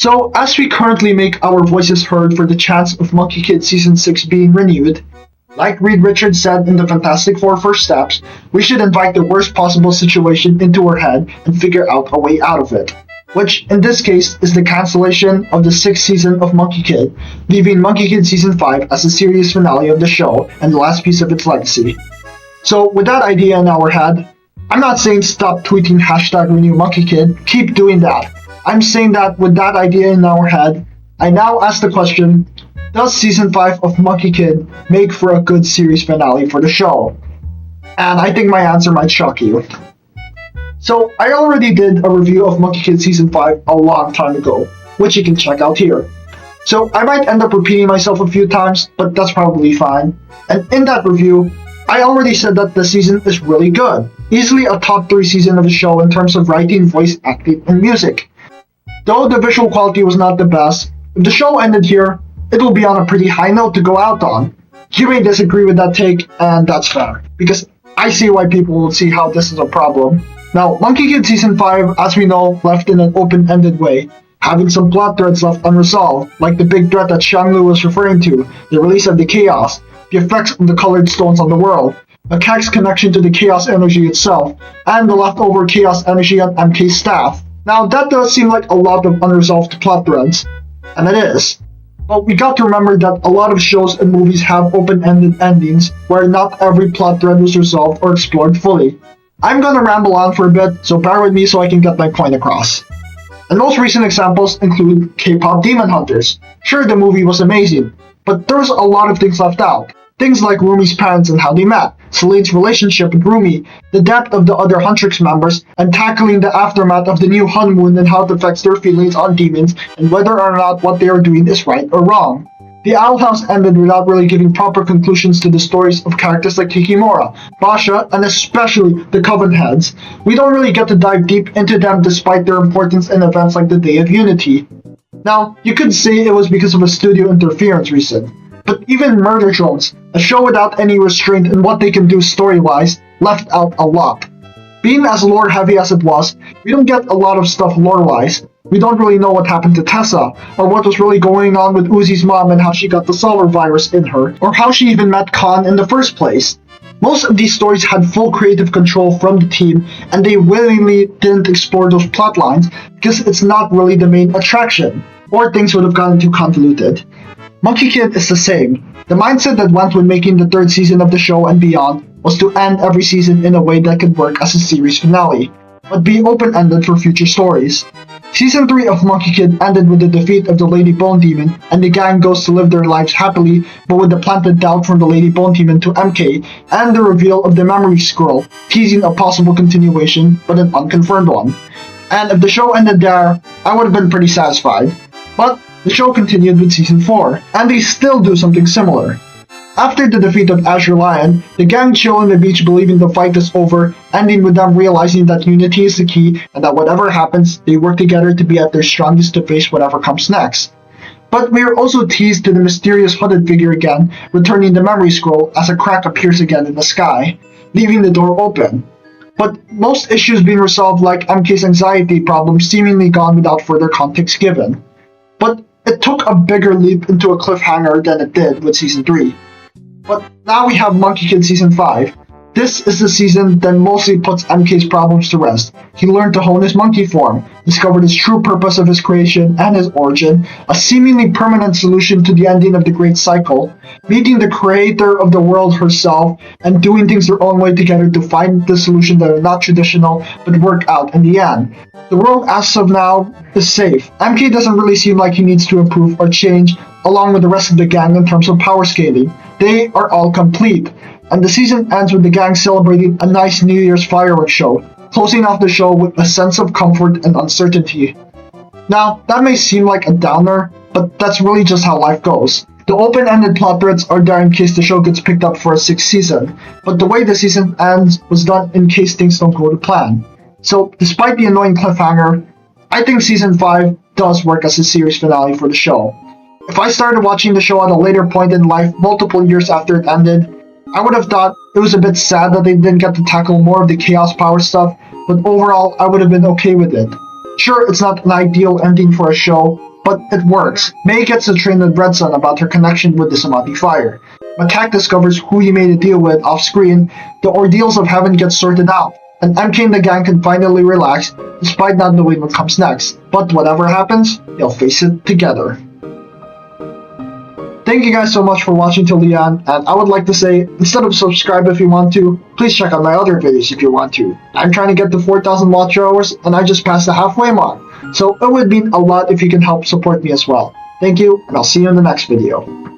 So, as we currently make our voices heard for the chance of Monkey Kid Season 6 being renewed, like Reed Richards said in the Fantastic Four First Steps, we should invite the worst possible situation into our head and figure out a way out of it. Which, in this case, is the cancellation of the 6th season of Monkey Kid, leaving Monkey Kid Season 5 as the series finale of the show and the last piece of its legacy. So, with that idea in our head, I'm not saying stop tweeting hashtag RenewMonkieKid, keep doing that. I'm saying that with that idea in our head, I now ask the question, does Season 5 of Monkey Kid make for a good series finale for the show? And I think my answer might shock you. So, I already did a review of Monkey Kid Season 5 a long time ago, which you can check out here. So, I might end up repeating myself a few times, but that's probably fine. And in that review, I already said that the season is really good. Easily a top 3 season of the show in terms of writing, voice acting, and music. Though the visual quality was not the best, if the show ended here, it will be on a pretty high note to go out on. You may disagree with that take, and that's fair, because I see why people will see how this is a problem. Now, Monkey Kid Season 5, as we know, left in an open-ended way, having some plot threads left unresolved, like the big threat that Shang-Lu was referring to, the release of the Chaos, the effects of the colored stones on the world, Macaque's connection to the Chaos energy itself, and the leftover Chaos energy on MK's staff. Now, that does seem like a lot of unresolved plot threads, and it is. But we got to remember that a lot of shows and movies have open-ended endings where not every plot thread was resolved or explored fully. I'm gonna ramble on for a bit, so bear with me so I can get my point across. And most recent examples include K-pop Demon Hunters. Sure, the movie was amazing, but there was a lot of things left out. Things like Rumi's parents and how they met, Celine's relationship with Rumi, the depth of the other Huntrix members, and tackling the aftermath of the new honeymoon and how it affects their feelings on demons and whether or not what they are doing is right or wrong. The Owl House ended without really giving proper conclusions to the stories of characters like Kikimora, Basha, and especially the Coven Heads. We don't really get to dive deep into them despite their importance in events like the Day of Unity. Now, you could say it was because of a studio interference reason. But even Murder Drones, a show without any restraint in what they can do story-wise, left out a lot. Being as lore-heavy as it was, we don't get a lot of stuff lore-wise. We don't really know what happened to Tessa, or what was really going on with Uzi's mom and how she got the Solar Virus in her, or how she even met Khan in the first place. Most of these stories had full creative control from the team, and they willingly didn't explore those plotlines because it's not really the main attraction, or things would have gotten too convoluted. Monkey Kid is the same. The mindset that went with making the 3rd season of the show and beyond was to end every season in a way that could work as a series finale, but be open-ended for future stories. Season 3 of Monkey Kid ended with the defeat of the Lady Bone Demon, and the gang goes to live their lives happily, but with the planted doubt from the Lady Bone Demon to MK, and the reveal of the Memory Scroll, teasing a possible continuation, but an unconfirmed one. And if the show ended there, I would have been pretty satisfied. But the show continued with Season 4, and they still do something similar. After the defeat of Azure Lion, the gang chill on the beach believing the fight is over, ending with them realizing that unity is the key and that whatever happens, they work together to be at their strongest to face whatever comes next. But we are also teased to the mysterious hooded figure again, returning the Memory Scroll as a crack appears again in the sky, leaving the door open. But most issues being resolved, like MK's anxiety problem, seemingly gone without further context given. But it took a bigger leap into a cliffhanger than it did with Season 3. But now we have Monkey Kid Season 5. This is the season that mostly puts MK's problems to rest. He learned to hone his monkey form, discovered his true purpose of his creation and his origin, a seemingly permanent solution to the ending of the Great Cycle, meeting the creator of the world herself, and doing things their own way together to find the solution that are not traditional but work out in the end. The world as of now is safe. MK doesn't really seem like he needs to improve or change, along with the rest of the gang in terms of power scaling. They are all complete. And the season ends with the gang celebrating a nice New Year's fireworks show, closing off the show with a sense of comfort and uncertainty. Now, that may seem like a downer, but that's really just how life goes. The open-ended plot threads are there in case the show gets picked up for a 6th season, but the way the season ends was done in case things don't go to plan. So, despite the annoying cliffhanger, I think Season 5 does work as a series finale for the show. If I started watching the show at a later point in life, multiple years after it ended, I would have thought it was a bit sad that they didn't get to tackle more of the Chaos Power stuff, but overall I would have been okay with it. Sure, it's not an ideal ending for a show, but it works. May gets to train with Red Sun about her connection with the Samadhi fire. Macaque discovers who he made a deal with off-screen, the ordeals of heaven get sorted out, and MK and the gang can finally relax, despite not knowing what comes next. But whatever happens, they'll face it together. Thank you guys so much for watching till the end, and I would like to say, instead of subscribe if you want to, please check out my other videos if you want to. I'm trying to get to 4,000 watch hours, and I just passed the halfway mark, so it would mean a lot if you can help support me as well. Thank you, and I'll see you in the next video.